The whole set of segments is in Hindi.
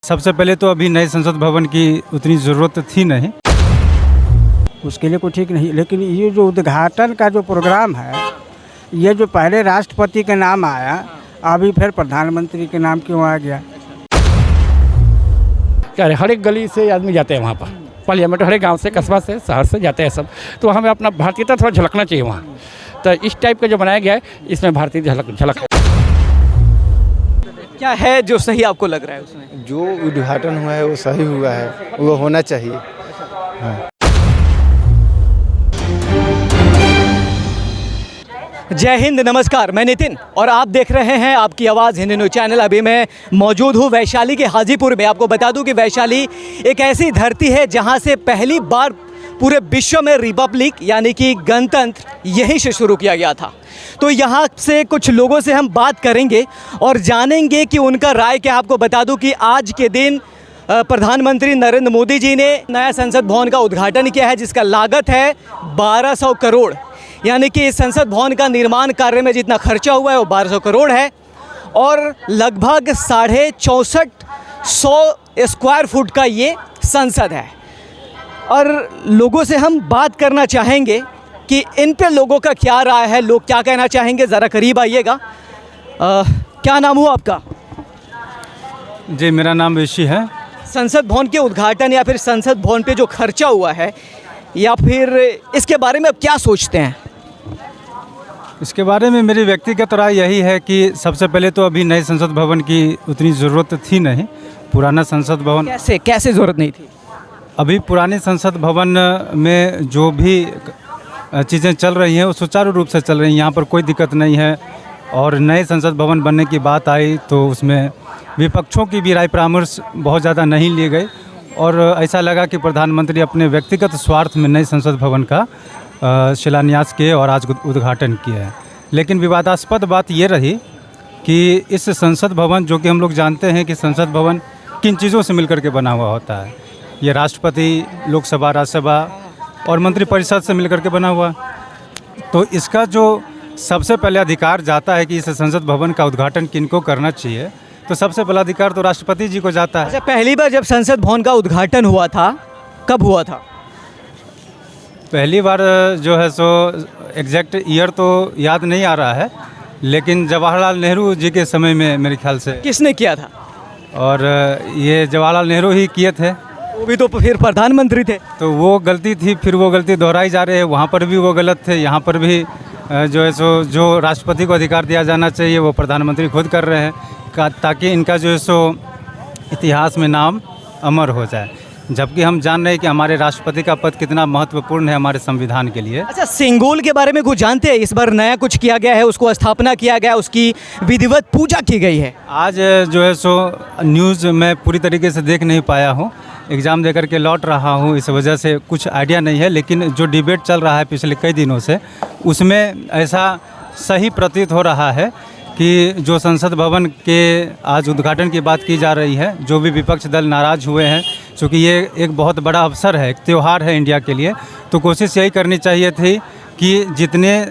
सबसे पहले तो अभी नए संसद भवन की उतनी ज़रूरत थी नहीं, उसके लिए कोई ठीक नहीं। लेकिन ये जो उद्घाटन का जो प्रोग्राम है, ये जो पहले राष्ट्रपति के नाम आया, अभी फिर प्रधानमंत्री के नाम क्यों आ गया? क्या हर एक गली से आदमी जाते हैं वहाँ पर, पार्लियामेंट हर एक गांव से, कस्बा से, शहर से जाते हैं सब। तो हमें अपना भारतीयता थोड़ा झलकना चाहिए वहाँ। तो इस टाइप का जो बनाया गया है, इसमें भारतीय झलक क्या है जो सही आपको लग रहा है उसमें? जो उद्घाटन हुआ है वो सही हुआ है, वो होना चाहिए। जय हिंद, नमस्कार। मैं नितिन और आप देख रहे हैं आपकी आवाज़ हिंदी न्यूज़ चैनल। अभी मैं मौजूद हूँ वैशाली के हाजीपुर में। आपको बता दूं कि वैशाली एक ऐसी धरती है जहां से पहली बार पूरे विश्व में रिपब्लिक यानी कि गणतंत्र यहीं से शुरू किया गया था। तो यहाँ से कुछ लोगों से हम बात करेंगे और जानेंगे कि उनका राय क्या। आपको बता दूं कि आज के दिन प्रधानमंत्री नरेंद्र मोदी जी ने नया संसद भवन का उद्घाटन किया है, जिसका लागत है 1200 करोड़। यानी कि इस संसद भवन का निर्माण कार्य में जितना खर्चा हुआ है वो 1200 करोड़ है और लगभग 6450 स्क्वायर फुट का ये संसद है। और लोगों से हम बात करना चाहेंगे कि इन पे लोगों का क्या राय है, लोग क्या कहना चाहेंगे। ज़रा करीब आइएगा। क्या नाम हुआ आपका? जी, मेरा नाम ऋषि है। संसद भवन के उद्घाटन या फिर संसद भवन पे जो खर्चा हुआ है, या फिर इसके बारे में आप क्या सोचते हैं? इसके बारे में मेरी व्यक्तिगत राय यही है कि सबसे पहले तो अभी नए संसद भवन की उतनी ज़रूरत थी नहीं। पुराना संसद भवन कैसे ज़रूरत नहीं थी? अभी पुराने संसद भवन में जो भी चीज़ें चल रही हैं वो सुचारू रूप से चल रही हैं, यहाँ पर कोई दिक्कत नहीं है। और नए संसद भवन बनने की बात आई तो उसमें विपक्षों की भी राय परामर्श बहुत ज़्यादा नहीं लिए गए और ऐसा लगा कि प्रधानमंत्री अपने व्यक्तिगत स्वार्थ में नए संसद भवन का शिलान्यास किए और आज उद्घाटन किया है। लेकिन विवादास्पद बात ये रही कि इस संसद भवन, जो कि हम लोग जानते हैं कि संसद भवन किन चीज़ों से मिलकर के बना हुआ होता है, ये राष्ट्रपति, लोकसभा, राज्यसभा और मंत्रिपरिषद से मिलकर के बना हुआ। तो इसका जो सबसे पहले अधिकार जाता है कि इस संसद भवन का उद्घाटन किनको करना चाहिए, तो सबसे पहला अधिकार तो राष्ट्रपति जी को जाता है। अच्छा, पहली बार जब संसद भवन का उद्घाटन हुआ था, कब हुआ था? पहली बार जो है सो एग्जैक्ट ईयर तो याद नहीं आ रहा है, लेकिन जवाहरलाल नेहरू जी के समय में मेरे ख्याल से। किसने किया था? और ये जवाहरलाल नेहरू ही किए थे। वो भी तो फिर प्रधानमंत्री थे। तो वो गलती थी, फिर वो गलती दोहराई जा रही है। वहाँ पर भी वो गलत थे, यहाँ पर भी जो है सो जो राष्ट्रपति को अधिकार दिया जाना चाहिए वो प्रधानमंत्री खुद कर रहे हैं, ताकि इनका जो है सो इतिहास में नाम अमर हो जाए। जबकि हम जान रहे हैं कि हमारे राष्ट्रपति का पद कितना महत्वपूर्ण है हमारे संविधान के लिए। अच्छा, सिंगोल के बारे में कुछ जानते हैं? इस बार नया कुछ किया गया है, उसको स्थापना किया गया, उसकी विधिवत पूजा की गई है। आज जो है सो न्यूज़ मैं पूरी तरीके से देख नहीं पाया हूँ, एग्ज़ाम देकर के लौट रहा हूँ, इस वजह से कुछ आइडिया नहीं है। लेकिन जो डिबेट चल रहा है पिछले कई दिनों से, उसमें ऐसा सही प्रतीत हो रहा है कि जो संसद भवन के आज उद्घाटन की बात की जा रही है, जो भी विपक्ष दल नाराज़ हुए हैं, क्योंकि ये एक बहुत बड़ा अवसर है, एक त्यौहार है इंडिया के लिए, तो कोशिश यही करनी चाहिए थी कि जितने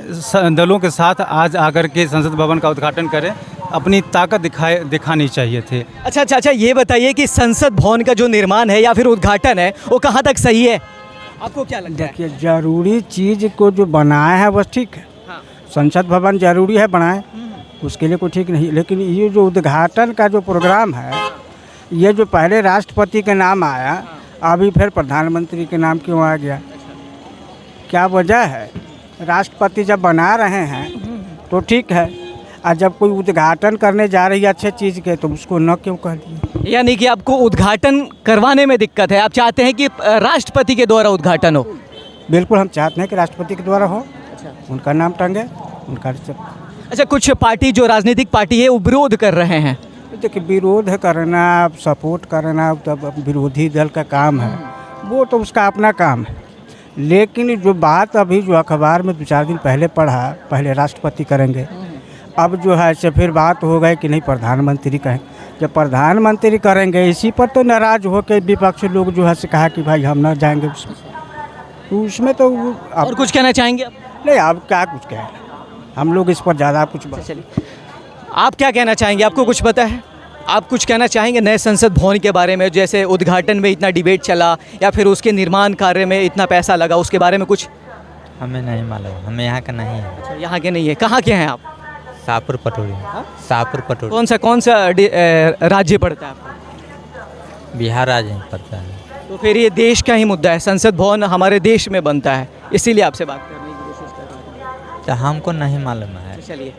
दलों के साथ आज आकर के संसद भवन का उद्घाटन करें, अपनी ताकत दिखानी चाहिए थी। अच्छा, ये बताइए कि संसद भवन का जो निर्माण है या फिर उद्घाटन है वो कहाँ तक सही है? आपको क्या लगता है? देखिए, जरूरी चीज़ को जो बनाया है बस ठीक है। हाँ। संसद भवन जरूरी है बनाए, उसके लिए कोई ठीक नहीं। लेकिन ये जो उद्घाटन का जो प्रोग्राम है, ये जो पहले राष्ट्रपति के नाम आया, अभी फिर प्रधानमंत्री के नाम क्यों आ गया? क्या वजह है? राष्ट्रपति जब बना रहे हैं तो ठीक है, और जब कोई उद्घाटन करने जा रही है अच्छे चीज़ के, तो उसको न क्यों कह दिए? यानी कि आपको उद्घाटन करवाने में दिक्कत है, आप चाहते हैं कि राष्ट्रपति के द्वारा उद्घाटन हो? बिल्कुल, हम चाहते हैं कि राष्ट्रपति के द्वारा हो, उनका नाम टंगे, उनका। अच्छा, कुछ पार्टी, जो राजनीतिक पार्टी है, वो विरोध कर रहे हैं। देखिए, विरोध करना, सपोर्ट करना तब विरोधी दल का काम है, वो तो उसका अपना काम है। लेकिन जो बात अभी जो अखबार में 2-4 दिन पहले पढ़ा, पहले राष्ट्रपति करेंगे, अब जो है से फिर बात हो गई कि नहीं प्रधानमंत्री कहें। जब प्रधानमंत्री करेंगे, इसी पर तो नाराज़ होकर विपक्ष लोग जो है से कहा कि भाई हम ना जाएंगे उसमें। तो उसमें तो और कुछ कहना चाहेंगे आप? नहीं, अब क्या कुछ कहें, हम लोग इस पर ज़्यादा कुछ। चलिए, आप क्या कहना चाहेंगे? आपको कुछ पता है? आप कुछ कहना चाहेंगे नए संसद भवन के बारे में, जैसे उद्घाटन में इतना डिबेट चला या फिर उसके निर्माण कार्य में इतना पैसा लगा, उसके बारे में कुछ? हमें नहीं मालूम, हमें यहाँ का नहीं है। यहाँ के नहीं है, कहाँ के हैं आप? शाहपुर पटोरी। शाहपुर पटोरी कौन सा राज्य पड़ता है आपको? बिहार राज्य में पड़ता है। तो फिर ये देश का ही मुद्दा है, संसद भवन हमारे देश में बनता है, इसीलिए आपसे बात करने की कोशिश कर रहा था। तो हमको नहीं मालूम है। चलिए,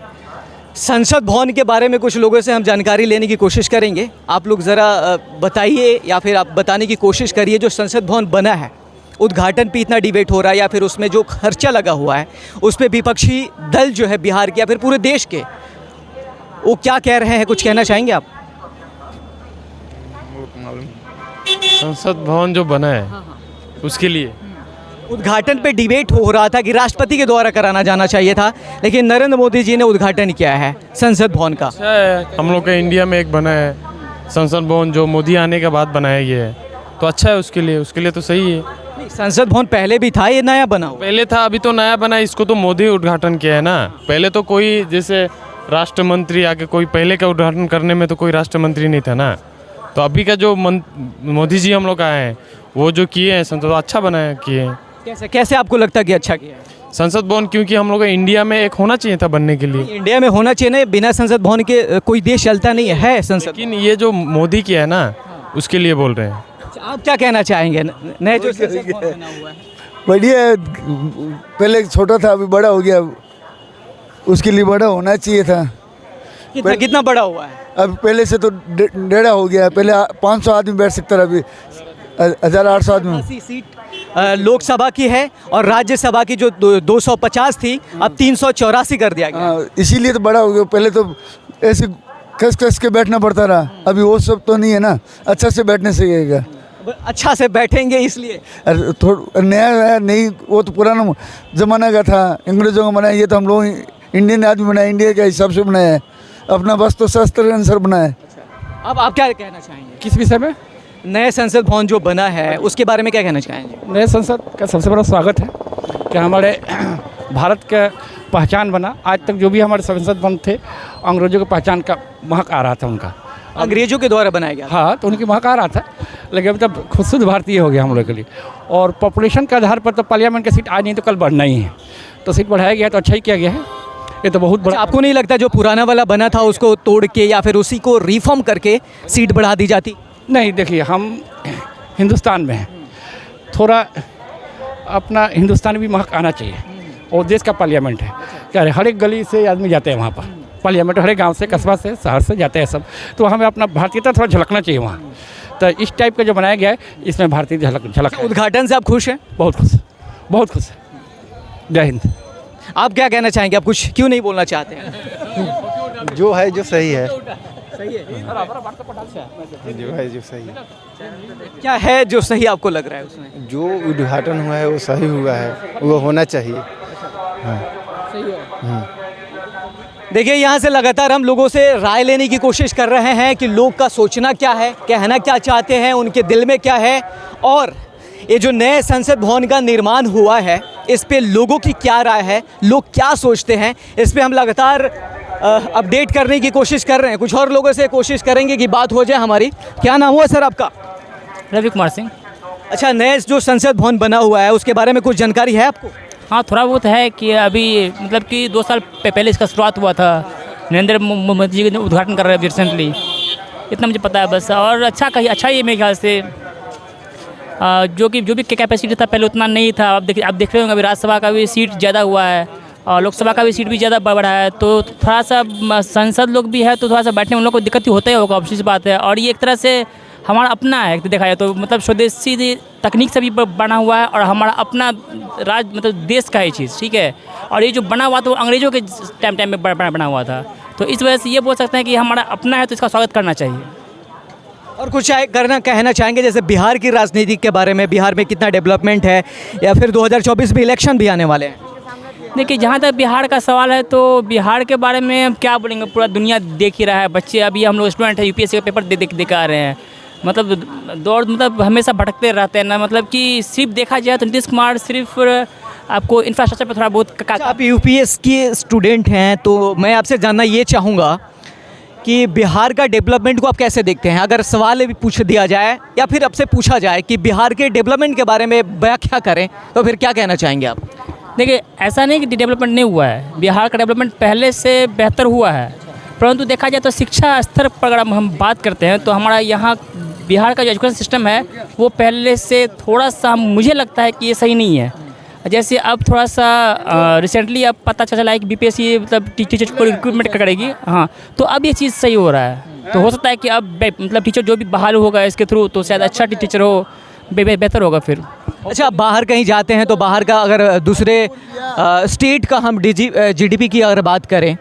संसद भवन के बारे में कुछ लोगों से हम जानकारी लेने की कोशिश करेंगे। आप लोग ज़रा बताइए या फिर आप बताने की कोशिश करिए, जो संसद भवन बना है, उद्घाटन पे इतना डिबेट हो रहा है या फिर उसमें जो खर्चा लगा हुआ है उस पर विपक्षी दल जो है बिहार के या फिर पूरे देश के, वो क्या कह रहे हैं, कुछ कहना चाहेंगे आप? संसद भवन जो बना है उसके लिए उद्घाटन पे डिबेट हो रहा था कि राष्ट्रपति के द्वारा कराना जाना चाहिए था, लेकिन नरेंद्र मोदी जी ने उद्घाटन किया है संसद भवन का। अच्छा है, हम लोग के इंडिया में एक बना है संसद भवन जो मोदी आने के बाद बनाया गया है, तो अच्छा है उसके लिए तो सही है। नहीं, संसद भवन पहले भी था, ये नया बना हुआ? पहले था, अभी तो नया बना, इसको तो मोदी उद्घाटन किया है ना। पहले तो कोई जैसे राष्ट्र मंत्री आके कोई पहले का उद्घाटन करने में तो कोई राष्ट्र मंत्री नहीं था ना। तो अभी का जो मोदी जी हम लोग आए हैं वो जो किए हैं संसद अच्छा बनाया किए हैं। कैसे आपको लगता है कि अच्छा किया है संसद भवन? क्योंकि हम लोग इंडिया में एक होना चाहिए था बनने के लिए। इंडिया में होना चाहिए ना, बिना संसद भवन के कोई देश चलता नहीं है संसद। लेकिन ये जो मोदी किया है ना उसके लिए बोल रहे हैं। आप क्या कहना चाहेंगे नए जो संसद भवन बना हुआ है? बढ़िया, पहले छोटा था अभी बड़ा हो गया, उसके लिए बड़ा होना चाहिए था। कितना बड़ा हुआ है? अब पहले से तो डेढ़ा हो गया, पहले 500 आदमी बैठ सकता था, अभी 1800 आदमी। 80 सीट लोकसभा की है और राज्यसभा की जो 250 थी अब 384 कर दिया गया। हाँ, इसीलिए तो बड़ा हो गया। पहले तो ऐसे कस के बैठना पड़ता रहा, अभी वो सब तो नहीं है ना, अच्छा से बैठने से रहेगा। अच्छा से बैठेंगे इसलिए। अरे थोड़ा नया है, नहीं वो तो पुराना ज़माना का था, अंग्रेज़ों का बनाया, ये तो हम लोग इंडियन आदमी बनाया, इंडिया के हिसाब से बनाया है, अपना वस्त्र शस्त्र के अनुसार बनाया है। अब आप क्या कहना चाहेंगे किस विषय में? नए संसद भवन जो बना है उसके बारे में क्या कहना चाहेंगे? नए संसद का सबसे बड़ा स्वागत है कि हमारे भारत का पहचान बना। आज तक जो भी हमारे संसद भवन थे अंग्रेज़ों की पहचान का महक आ रहा था उनका, अंग्रेजों के द्वारा बनाया गया। हाँ, तो उनकी महक आ रहा था, लेकिन अब तब खुद शुद्ध भारतीय हो गया हम लोग के लिए। और पॉपुलेशन के आधार पर तो पार्लियामेंट की सीट आज नहीं तो कल बढ़ना ही है, तो सीट बढ़ाया गया तो अच्छा ही किया गया है। ये तो बहुत बड़ा। आपको नहीं लगता जो पुराना वाला बना था उसको तोड़ के या फिर उसी को रिफॉर्म करके सीट बढ़ा दी जाती? नहीं, देखिए हम हिंदुस्तान में हैं, थोड़ा अपना हिंदुस्तान भी महक आना चाहिए। और देश का पार्लियामेंट है, क्या हर एक गली से आदमी जाते हैं वहाँ पर, पार्लियामेंट हर एक गाँव से, कस्बा से, शहर से जाते हैं सब, तो हमें अपना भारतीयता थोड़ा झलकना चाहिए वहाँ। तो इस टाइप का जो बनाया गया है इसमें भारतीय झलक। उद्घाटन से आप खुश हैं? बहुत खुश, बहुत खुश है। जय हिंद। आप क्या कहना चाहेंगे? आप कुछ क्यों नहीं बोलना चाहते हैं? जो है जो सही है, सही है। जो है जो सही है। क्या है जो सही आपको लग रहा है उसमें? जो उद्घाटन हुआ है वो सही हुआ है, वो होना चाहिए। देखिए, यहाँ से लगातार हम लोगों से राय लेने की कोशिश कर रहे हैं कि लोग का सोचना क्या है, कहना क्या चाहते हैं, उनके दिल में क्या है, और ये जो नए संसद भवन का निर्माण हुआ है इस पे लोगों की क्या राय है, लोग क्या सोचते हैं, इस पे हम लगातार अपडेट करने की कोशिश कर रहे हैं। कुछ और लोगों से कोशिश करेंगे कि बात हो जाए हमारी। क्या नाम हुआ सर आपका? रवि कुमार सिंह। अच्छा, नए जो संसद भवन बना हुआ है उसके बारे में कुछ जानकारी है आपको? हाँ, थोड़ा बहुत है कि अभी मतलब कि 2 साल पहले इसका शुरुआत हुआ था, नरेंद्र मोदी जी ने उद्घाटन कर रहे हैं रिसेंटली, इतना मुझे पता है बस। और अच्छा ही है मेरे ख्याल से। जो भी कैपेसिटी था पहले उतना नहीं था, अब देख रहे होंगे अभी राज्यसभा का भी सीट ज़्यादा हुआ है और लोकसभा का भी सीट भी ज़्यादा बढ़ा है, तो थोड़ा सा संसद लोग भी है तो थोड़ा सा बैठने में उन लोग को दिक्कत ही होता ही होगा, ऑब्वियस बात है। और ये एक तरह से हमारा अपना है, देखा जाए तो मतलब स्वदेशी तकनीक से भी बना हुआ है और हमारा अपना राज मतलब देश का ही चीज़, ठीक है। और ये जो बना हुआ था वो अंग्रेज़ों के टाइम में बना हुआ था, तो इस वजह से ये बोल सकते हैं कि हमारा अपना है तो इसका स्वागत करना चाहिए। और कुछ कहना चाहेंगे जैसे बिहार की राजनीति के बारे में, बिहार में कितना डेवलपमेंट है, या फिर 2024 में इलेक्शन भी आने वाले हैं? देखिए, जहाँ तक बिहार का सवाल है तो बिहार के बारे में हम क्या बोलेंगे, पूरा दुनिया देख ही रहा है। बच्चे अभी हम लोग स्टूडेंट हैं, यूपीएससी का पेपर दे आ रहे हैं, मतलब हमेशा भटकते रहते हैं ना। मतलब कि सिर्फ देखा जाए तो नीतीश कुमार सिर्फ आपको इंफ्रास्ट्रक्चर पर थोड़ा बहुत आप यूपीएससी के स्टूडेंट हैं तो मैं आपसे जानना ये चाहूँगा कि बिहार का डेवलपमेंट को आप कैसे देखते हैं? अगर सवाल भी पूछ दिया जाए या फिर आपसे पूछा जाए कि बिहार के डेवलपमेंट के बारे में व्याख्या करें तो फिर क्या कहना चाहेंगे आप? देखिए, ऐसा नहीं कि डेवलपमेंट नहीं हुआ है, बिहार का डेवलपमेंट पहले से बेहतर हुआ है, परंतु देखा जाए तो शिक्षा स्तर पर अगर हम बात करते हैं तो हमारा यहाँ बिहार का जो एजुकेशन सिस्टम है वो पहले से थोड़ा सा मुझे लगता है कि ये सही नहीं है। जैसे अब थोड़ा सा रिसेंटली अब पता चला है कि बीपीएससी मतलब टीचर को रिक्रूटमेंट करेगी, हाँ, तो अब ये चीज़ सही हो रहा है। तो हो सकता है कि अब मतलब टीचर जो भी बहाल होगा इसके थ्रू तो शायद अच्छा टीचर हो, बेहतर होगा फिर। अच्छा, आप बाहर कहीं जाते हैं तो बाहर का अगर दूसरे स्टेट का हम जीडीपी की अगर बात करें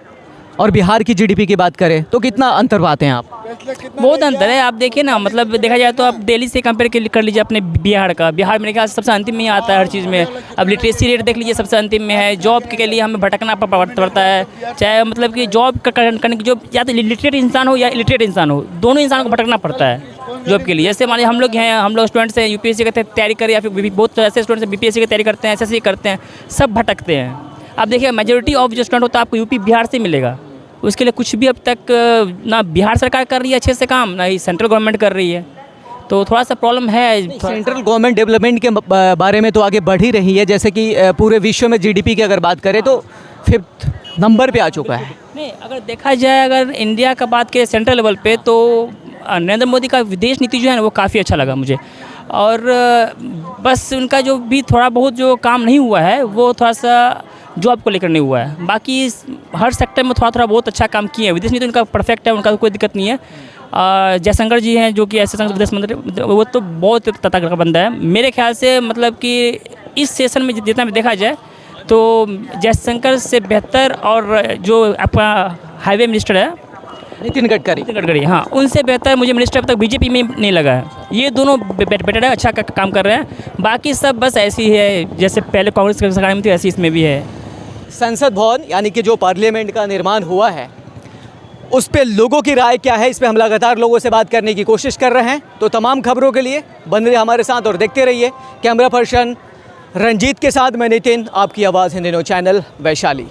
और बिहार की जीडीपी की बात करें तो कितना अंतर पाते हैं आप? बहुत अंतर है। आप देखिए ना, मतलब देखा जाए तो आप दिल्ली से कंपेयर कर लीजिए अपने बिहार का। बिहार मेरे ख्याल से सबसे अंतिम में ही आता है हर चीज़ में। अब लिटरेसी रेट देख लीजिए, सबसे अंतिम में है। जॉब के लिए हमें भटकना पड़ता है, चाहे मतलब कि जॉब करने की, जो या तो लिटरेट इंसान हो या इलिटरेट इंसान हो, दोनों इंसानों को भटकना पड़ता है जॉब के लिए। जैसे मान लीजिए हम लोग हैं, हम लोग स्टूडेंट्स हैं, यूपीएससी की तैयारी करें या फिर बहुत ऐसे स्टूडेंट्स हैं बीपीएससी की तैयारी करते हैं, एसएससी करते हैं, सब भटकते हैं। आप देखिए मेजोरिटी ऑफ जो स्टूडेंट होता है आपको यूपी बिहार से मिलेगा। उसके लिए कुछ भी अब तक ना बिहार सरकार कर रही है अच्छे से काम, ना ही सेंट्रल गवर्नमेंट कर रही है, तो थोड़ा सा प्रॉब्लम है। सेंट्रल गवर्नमेंट डेवलपमेंट के बारे में तो आगे बढ़ ही रही है, जैसे कि पूरे विश्व में जीडीपी की अगर बात करें तो 5th नंबर पे आ चुका है। नहीं, अगर देखा जाए, अगर इंडिया का बात करें सेंट्रल लेवल पे, तो नरेंद्र मोदी का विदेश नीति जो है ना वो काफ़ी अच्छा लगा मुझे। और बस उनका जो भी थोड़ा बहुत जो काम नहीं हुआ है वो थोड़ा सा जॉब को लेकर नहीं हुआ है। बाकी हर सेक्टर में थोड़ा बहुत अच्छा काम किए हैं। विदेश नीति उनका परफेक्ट है, उनका कोई दिक्कत नहीं है। जयशंकर जी हैं जो कि ऐसे विदेश मंत्री, वो तो बहुत तगड़ा बंदा है मेरे ख्याल से। मतलब कि इस सेशन में जितना भी देखा जाए तो जयशंकर से बेहतर, और जो आपका हाईवे मिनिस्टर है नितिन गडकरी, हाँ, उनसे बेहतर मुझे मिनिस्टर अब तक बीजेपी में नहीं लगा है। ये दोनों बेटर है, अच्छा काम कर रहे हैं। बाकी सब बस ऐसी है जैसे पहले कांग्रेस की सरकार में थी, ऐसी इसमें भी है। संसद भवन यानी कि जो पार्लियामेंट का निर्माण हुआ है उस पे लोगों की राय क्या है, इस पे हम लगातार लोगों से बात करने की कोशिश कर रहे हैं। तो तमाम खबरों के लिए बने रहिए हमारे साथ और देखते रहिए। कैमरा पर्सन रंजीत के साथ मैं नितिन, आपकी आवाज़ हिंदी न्यूज़ चैनल, वैशाली।